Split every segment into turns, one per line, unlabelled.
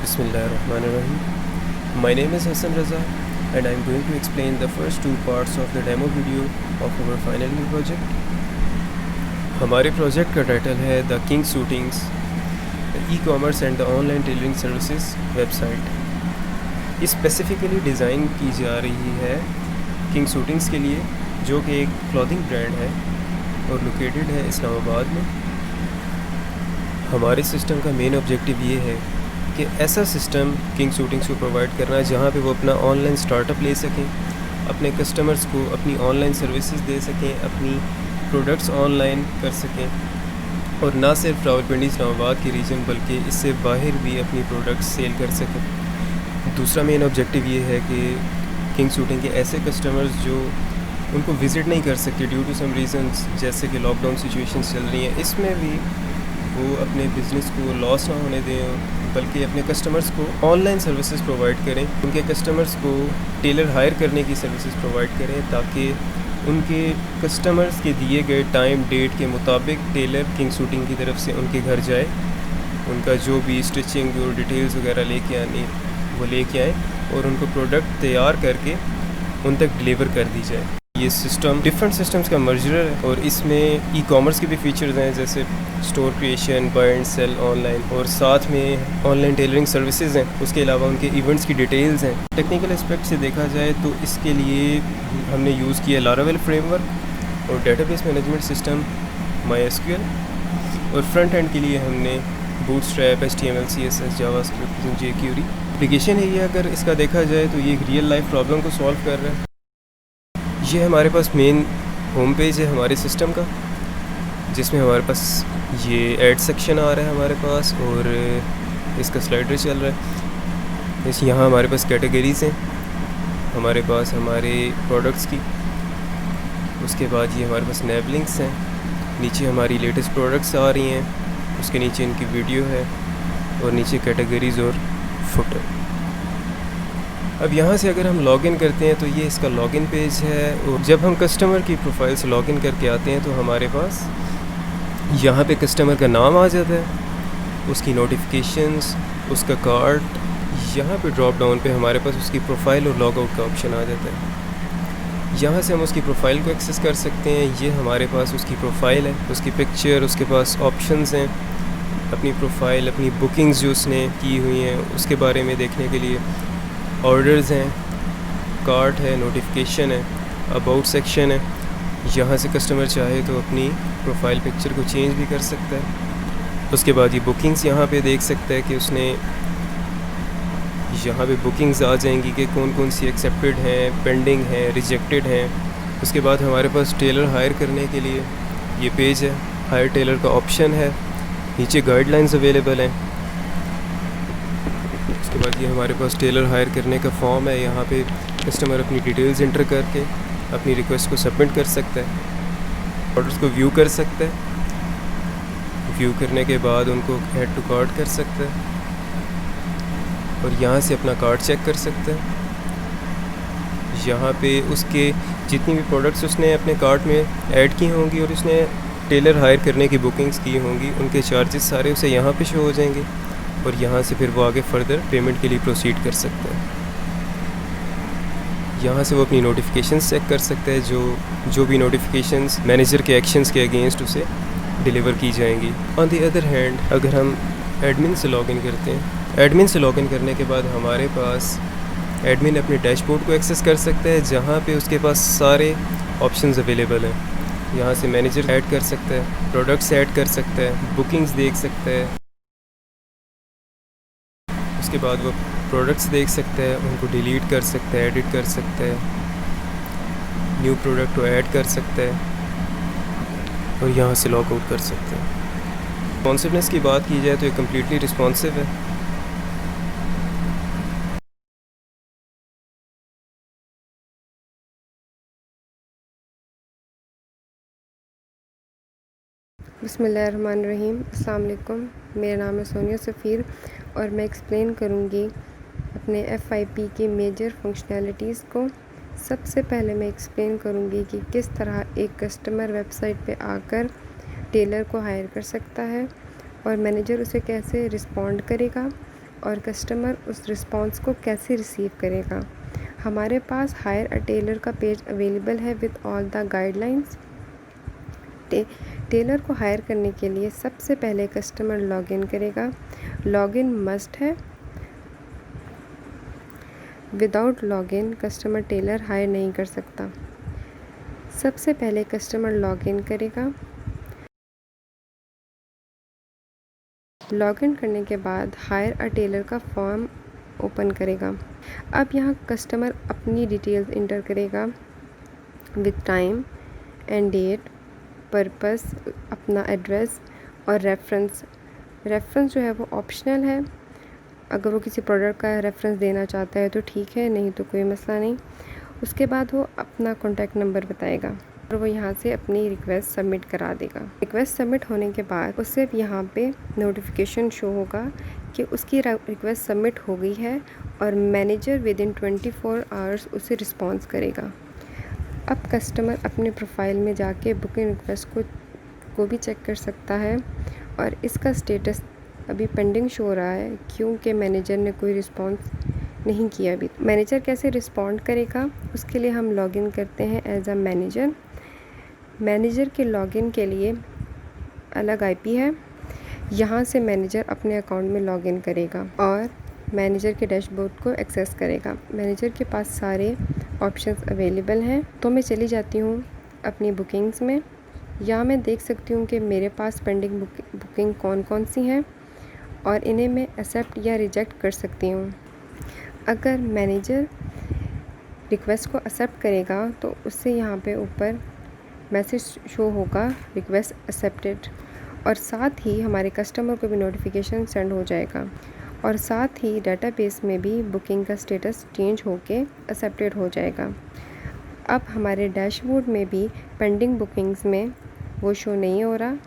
Bismillahirrahmanirrahim. My name is Hassan Raza and I am going to explain the first two parts of the demo video of our final year project. हमारे project का title है the King Suitings e-commerce and the online tailoring services website. ये specifically design की जा रही है king shootings के लिए, जो कि एक क्लॉथिंग ब्रांड है और लोकेटेड है इस्लामाबाद में। हमारे सिस्टम का मेन ऑब्जेक्टिव ये है कि ऐसा सिस्टम किंग शूटिंग्स को प्रोवाइड करना है जहाँ पे वो अपना ऑनलाइन स्टार्टअप ले सकें, अपने कस्टमर्स को अपनी ऑनलाइन सर्विसेज दे सकें, अपनी प्रोडक्ट्स ऑनलाइन कर सकें और ना सिर्फ रावलपिंडी इस्लामाबाद के रीजन बल्कि इससे बाहर भी अपनी प्रोडक्ट्स सेल कर सकें। दूसरा मेन ऑब्जेक्टिव ये है कि किंग शूटिंग के ऐसे कस्टमर्स जो उनको विज़िट नहीं कर सकते ड्यू टू सम रीज़न्स, जैसे कि लॉकडाउन सिचुएशंस चल रही हैं, इसमें भी वो अपने बिज़नेस को लॉस ना होने दें बल्कि अपने कस्टमर्स को ऑनलाइन सर्विसेज प्रोवाइड करें, उनके कस्टमर्स को टेलर हायर करने की सर्विसेज प्रोवाइड करें ताकि उनके कस्टमर्स के दिए गए टाइम डेट के मुताबिक टेलर किंग शूटिंग की तरफ से उनके घर जाए, उनका जो भी स्टिचिंग और डिटेल्स वगैरह लेके आनी वो लेके आए और उनको प्रोडक्ट तैयार करके उन तक डिलीवर कर दी जाए। ये सिस्टम डिफरेंट सिस्टम्स का मर्जर है और इसमें ई-कॉमर्स के भी फीचर्स हैं, जैसे store creation, buy and sell online, और साथ में ऑनलाइन टेलरिंग सर्विसेज हैं। उसके अलावा उनके इवेंट्स की डिटेल्स हैं। टेक्निकल एस्पेक्ट से देखा जाए तो इसके लिए हमने यूज़ किया लारावेल फ्रेमवर्क और डेटाबेस मैनेजमेंट सिस्टम MySQL, और फ्रंट एंड के लिए हमने bootstrap, HTML, CSS, JavaScript, jQuery application है। ये अगर इसका देखा जाए तो ये एक रियल लाइफ प्रॉब्लम को सॉल्व कर रहा है। ये हमारे पास मेन होम पेज है हमारे सिस्टम का, जिसमें हमारे पास ये ऐड सेक्शन आ रहा है हमारे पास और इसका स्लाइडर चल रहा है। यहाँ हमारे पास कैटेगरीज़ हैं हमारे पास हमारे प्रोडक्ट्स की। उसके बाद ये हमारे पास नैब लिंक्स हैं, नीचे हमारी लेटेस्ट प्रोडक्ट्स आ रही हैं, उसके नीचे इनकी वीडियो है और नीचे कैटेगरीज़ और फुटर। अब यहाँ से अगर हम लॉगिन करते हैं तो ये इसका लॉगिन पेज है, और जब हम कस्टमर की प्रोफाइल से लॉगिन करके आते हैं तो हमारे पास यहाँ पे कस्टमर का नाम आ जाता है, उसकी नोटिफिकेशंस, उसका कार्ड। यहाँ पे ड्रॉप डाउन पे हमारे पास उसकी प्रोफाइल और लॉग आउट का ऑप्शन आ जाता है। यहाँ से हम उसकी प्रोफाइल को एक्सेस कर सकते हैं। ये हमारे पास उसकी प्रोफाइल है, उसकी पिक्चर, उसके पास ऑप्शंस हैं, अपनी प्रोफाइल, अपनी बुकिंग्स जो उसने की हुई हैं उसके बारे में देखने के लिए, ऑर्डर्स हैं, कार्ट है, नोटिफिकेशन है, अबाउट सेक्शन है। यहाँ से कस्टमर चाहे तो अपनी प्रोफाइल पिक्चर को चेंज भी कर सकता है। उसके बाद ये बुकिंग्स यहाँ पे देख सकता है कि उसने यहाँ पे बुकिंग्स आ जाएंगी कि कौन कौन सी एक्सेप्टेड हैं, पेंडिंग हैं, रिजेक्टेड हैं। उसके बाद हमारे पास टेलर हायर करने के लिए ये पेज है, हायर टेलर का ऑप्शन है, नीचे गाइडलाइंस अवेलेबल हैं। उसके बाद ये हमारे पास टेलर हायर करने का फॉर्म है, यहाँ पे कस्टमर अपनी डिटेल्स इंटर करके अपनी रिक्वेस्ट को सबमिट कर सकता है, ऑर्डर्स को व्यू कर सकता है, व्यू करने के बाद उनको ऐड टू कार्ट कर सकता है और यहाँ से अपना कार्ट चेक कर सकता है। यहाँ पे उसके जितनी भी प्रोडक्ट्स उसने अपने कार्ट में ऐड की होंगी और उसने टेलर हायर करने की बुकिंग्स की होंगी, उनके चार्जेस सारे उसे यहाँ पे शो हो जाएंगे और यहाँ से फिर वो आगे फर्दर पेमेंट के लिए प्रोसीड कर सकता है। यहाँ से वो अपनी नोटिफिकेशंस चेक कर सकता है, जो भी नोटिफिकेशंस मैनेजर के एक्शंस के अगेंस्ट उसे डिलीवर की जाएंगी। ऑन दी अदर हैंड अगर हम एडमिन से लॉगिन करते हैं, एडमिन से लॉगिन करने के बाद हमारे पास एडमिन अपने डैशबोर्ड को एक्सेस कर सकता है, जहाँ पे उसके पास सारे ऑप्शंस अवेलेबल हैं। यहाँ से मैनेजर ऐड कर सकता है, प्रोडक्ट्स ऐड कर सकता है, बुकिंग्स देख सकता है। उसके बाद वो प्रोडक्ट्स देख सकता है, उनको डिलीट कर सकता है, एडिट कर सकता है, न्यू प्रोडक्ट को ऐड कर सकता है और यहाँ से लॉग आउट कर सकते हैं। रिस्पॉन्सिवनेस की बात की जाए तो ये कम्प्लीटली रिस्पॉन्सिव है।
बिस्मिल्लाहिर्रहमानिर्रहीम। अस्सलाम वालेकुम। मेरा नाम है सोनिया सफ़ीर और मैं एक्सप्लेन करूँगी अपने FIP की मेजर फंक्शनैलिटीज़ को। सबसे पहले मैं एक्सप्लेन करूँगी कि किस तरह एक कस्टमर वेबसाइट पे आकर टेलर को हायर कर सकता है और मैनेजर उसे कैसे रिस्पॉन्ड करेगा, और कस्टमर उस रिस्पॉन्स को कैसे रिसीव करेगा। हमारे पास हायर अ टेलर का पेज अवेलेबल है with all the guidelines. Tailor को हायर करने के लिए सबसे पहले कस्टमर लॉगिन करेगा। लॉगिन मस्ट है। Without login customer tailor hire नहीं कर सकता। सबसे पहले कस्टमर लॉगिन करेगा। लॉगिन करने के बाद हायर अ टेलर का फॉर्म ओपन करेगा। अब यहाँ कस्टमर अपनी डिटेल्स इंटर करेगा with time and date, purpose, अपना एड्रेस और रेफरेंस। रेफरेंस जो है वो ऑप्शनल है। अगर वो किसी प्रोडक्ट का रेफरेंस देना चाहता है तो ठीक है, नहीं तो कोई मसला नहीं। उसके बाद वो अपना कॉन्टैक्ट नंबर बताएगा और वो यहाँ से अपनी रिक्वेस्ट सबमिट करा देगा। रिक्वेस्ट सबमिट होने के बाद उससे यहाँ पे नोटिफिकेशन शो होगा कि उसकी रिक्वेस्ट सबमिट हो गई है और मैनेजर विद इन 24 आवर्स उसे रिस्पॉन्स करेगा। अब कस्टमर अपने प्रोफाइल में जाके बुकिंग रिक्वेस्ट को भी चेक कर सकता है और इसका स्टेटस अभी पेंडिंग शो हो रहा है क्योंकि मैनेजर ने कोई रिस्पॉन्स नहीं किया अभी। मैनेजर कैसे रिस्पॉन्ड करेगा उसके लिए हम लॉगिन करते हैं एज अ मैनेजर। मैनेजर के लॉगिन के लिए अलग आईपी है। यहाँ से मैनेजर अपने अकाउंट में लॉगिन करेगा और मैनेजर के डैशबोर्ड को एक्सेस करेगा। मैनेजर के पास सारे ऑप्शंस अवेलेबल हैं। तो मैं चली जाती हूँ अपनी बुकिंग्स में। यहाँ मैं देख सकती हूँ कि मेरे पास पेंडिंग बुकिंग कौन कौन सी हैं और इन्हें मैं एक्सेप्ट या रिजेक्ट कर सकती हूँ। अगर मैनेजर रिक्वेस्ट को एक्सेप्ट करेगा तो उससे यहाँ पे ऊपर मैसेज शो होगा रिक्वेस्ट एक्सेप्टेड और साथ ही हमारे कस्टमर को भी नोटिफिकेशन सेंड हो जाएगा और साथ ही डेटाबेस में भी बुकिंग का स्टेटस चेंज होके एक्सेप्टेड हो जाएगा। अब हमारे डैशबोर्ड में भी पेंडिंग बुकिंग्स में वो शो नहीं हो रहा।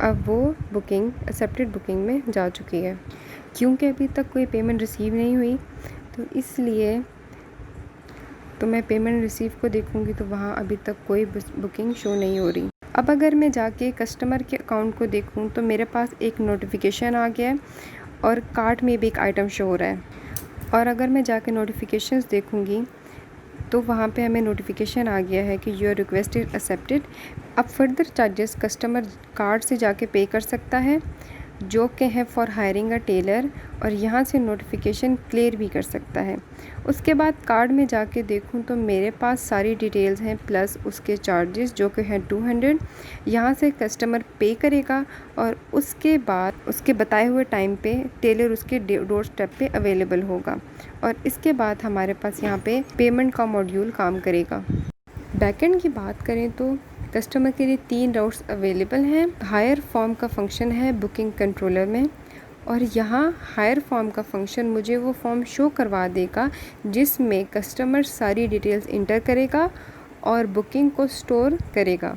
अब वो बुकिंग एक्सेप्टेड बुकिंग में जा चुकी है क्योंकि अभी तक कोई पेमेंट रिसीव नहीं हुई, तो इसलिए तो मैं पेमेंट रिसीव को देखूंगी तो वहाँ अभी तक कोई बुकिंग शो नहीं हो रही। अब अगर मैं जाके कस्टमर के अकाउंट को देखूं तो मेरे पास एक नोटिफिकेशन आ गया है और कार्ट में भी एक आइटम शो हो रहा है। और अगर मैं जाके नोटिफिकेशंस देखूंगी तो वहाँ पे हमें नोटिफिकेशन आ गया है कि योर रिक्वेस्ट इज़ एक्सेप्टेड। अब फर्दर चार्जेस कस्टमर कार्ड से जाके पे कर सकता है जो कि है फॉर हायरिंग अ टेलर और यहाँ से नोटिफिकेशन क्लियर भी कर सकता है। उसके बाद कार्ड में जाके देखूँ तो मेरे पास सारी डिटेल्स हैं प्लस उसके चार्जेस जो कि हैं 200। यहाँ से कस्टमर पे करेगा और उसके बाद उसके बताए हुए टाइम पे टेलर उसके डोर स्टेप पे अवेलेबल होगा और इसके बाद हमारे पास यहाँ पे पेमेंट का मॉड्यूल काम करेगा। बैकएंड की बात करें तो कस्टमर के लिए 3 राउट्स अवेलेबल हैं। हायर फॉर्म का फंक्शन है बुकिंग कंट्रोलर में और यहाँ हायर फॉर्म का फंक्शन मुझे वो फॉर्म शो करवा देगा जिसमें कस्टमर सारी डिटेल्स इंटर करेगा और बुकिंग को स्टोर करेगा।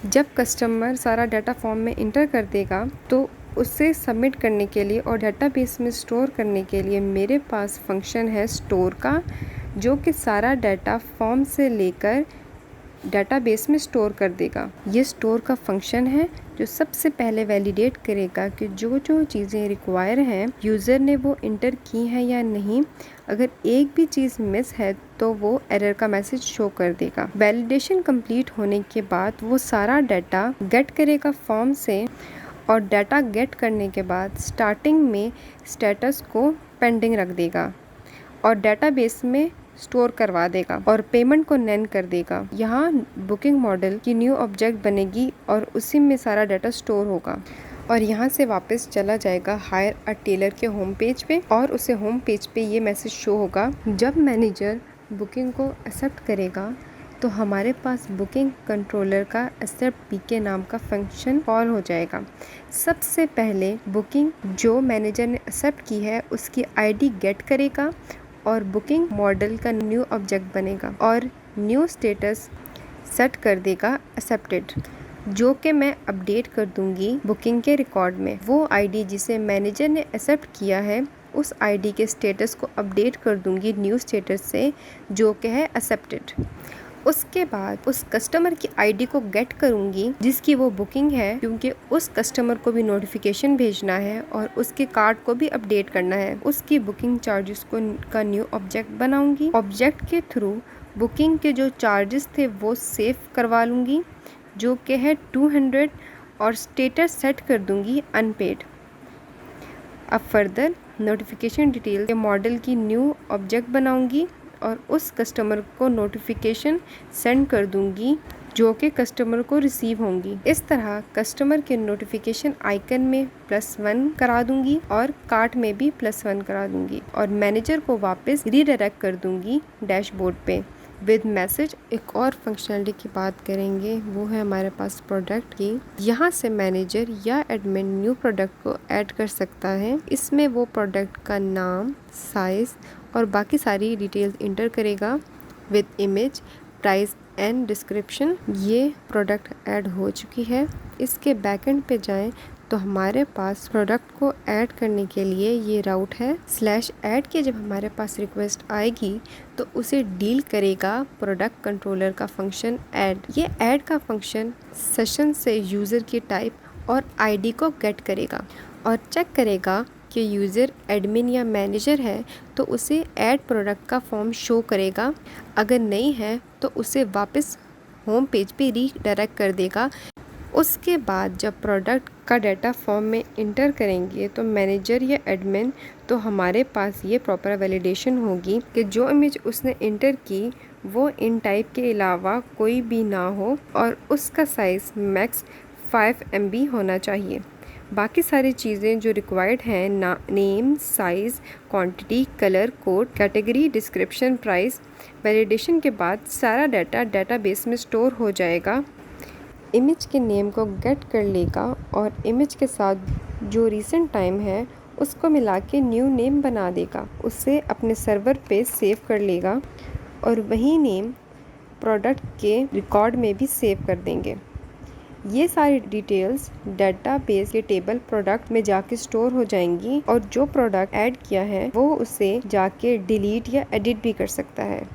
जब कस्टमर सारा डाटा फॉर्म में इंटर कर देगा तो उसे सबमिट करने के लिए और डेटाबेस में स्टोर करने के लिए मेरे पास फंक्शन है स्टोर का, जो कि सारा डाटा फॉर्म से लेकर डेटाबेस में स्टोर कर देगा। ये स्टोर का फंक्शन है जो सबसे पहले वैलिडेट करेगा कि जो जो चीज़ें रिक्वायर हैं यूज़र ने वो इंटर की हैं या नहीं। अगर एक भी चीज़ मिस है तो वो एरर का मैसेज शो कर देगा। वैलिडेशन कंप्लीट होने के बाद वो सारा डाटा गेट करेगा फॉर्म से और डाटा गेट करने के बाद स्टार्टिंग में स्टेटस को पेंडिंग रख देगा और डेटाबेस में स्टोर करवा देगा और पेमेंट को नैन कर देगा। यहाँ बुकिंग मॉडल की न्यू ऑब्जेक्ट बनेगी और उसी में सारा डाटा स्टोर होगा और यहाँ से वापस चला जाएगा हायर अ टेलर के होम पेज पे और उसे होम पेज पे ये मैसेज शो होगा। जब मैनेजर बुकिंग को एक्सेप्ट करेगा तो हमारे पास बुकिंग कंट्रोलर का एक्सेप्ट पीके नाम का फंक्शन कॉल हो जाएगा। सबसे पहले बुकिंग जो मैनेजर ने एक्सेप्ट की है उसकी आईडी गेट करेगा और बुकिंग मॉडल का न्यू ऑब्जेक्ट बनेगा और न्यू स्टेटस सेट कर देगा एक्सेप्टेड, जो कि मैं अपडेट कर दूंगी बुकिंग के रिकॉर्ड में। वो आईडी जिसे मैनेजर ने एक्सेप्ट किया है उस आईडी के स्टेटस को अपडेट कर दूंगी न्यू स्टेटस से जो कि है एक्सेप्टेड। उसके बाद उस कस्टमर की आईडी को गेट करूंगी जिसकी वो बुकिंग है, क्योंकि उस कस्टमर को भी नोटिफिकेशन भेजना है और उसके कार्ड को भी अपडेट करना है। उसकी बुकिंग चार्जेस का न्यू ऑब्जेक्ट बनाऊंगी। ऑब्जेक्ट के थ्रू बुकिंग के जो चार्जेस थे वो सेव करवा लूंगी, जो कि है 200, और स्टेटस सेट कर दूंगी अनपेड। अब फर्दर नोटिफिकेशन डिटेल के मॉडल की न्यू ऑब्जेक्ट बनाऊंगी और उस कस्टमर को नोटिफिकेशन सेंड कर दूंगी जो कि कस्टमर को रिसीव होंगी। इस तरह कस्टमर के नोटिफिकेशन आइकन में +1 करा दूंगी और कार्ट में भी +1 करा दूंगी और मैनेजर को वापस रीडायरेक्ट कर दूंगी डैशबोर्ड पे विद मैसेज। एक और फंक्शनलिटी की बात करेंगे, वो है हमारे पास प्रोडक्ट की। यहाँ से मैनेजर या एडमिन न्यू प्रोडक्ट को ऐड कर सकता है। इसमें वो प्रोडक्ट का नाम, साइज और बाकी सारी डिटेल्स इंटर करेगा with image, price and description. ये प्रोडक्ट ऐड हो चुकी है। इसके बैकएंड पे जाएं तो हमारे पास प्रोडक्ट को ऐड करने के लिए ये राउट है। /ऐड के जब हमारे पास रिक्वेस्ट आएगी तो उसे डील करेगा प्रोडक्ट कंट्रोलर का फंक्शन ऐड। ये ऐड का फंक्शन सेशन से यूज़र की टाइप और आईडी को गेट करेगा और चेक करेगा कि यूज़र एडमिन या मैनेजर है तो उसे ऐड प्रोडक्ट का फॉर्म शो करेगा। अगर नहीं है तो उसे वापस होम पेज पे रीडायरेक्ट कर देगा। उसके बाद जब प्रोडक्ट का डाटा फॉर्म में इंटर करेंगे तो मैनेजर या एडमिन, तो हमारे पास ये प्रॉपर वैलिडेशन होगी कि जो इमेज उसने इंटर की वो इन टाइप के अलावा कोई भी ना हो और उसका साइज़ मैक्स 5 MB होना चाहिए। बाकी सारी चीज़ें जो रिक्वायर्ड हैं, name, size, quantity, colour code, category, description, price, validation के बाद सारा डाटा डेटाबेस में स्टोर हो जाएगा। इमेज के नेम को गेट कर लेगा और इमेज के साथ जो रीसेंट टाइम है उसको मिला के न्यू नेम बना देगा। उसे अपने सर्वर पे सेव कर लेगा और वही नेम प्रोडक्ट के रिकॉर्ड में भी सेव कर देंगे। ये सारी डिटेल्स डेटाबेस के टेबल प्रोडक्ट में जाके स्टोर हो जाएंगी और जो प्रोडक्ट ऐड किया है वो उसे जाके डिलीट या एडिट भी कर सकता है।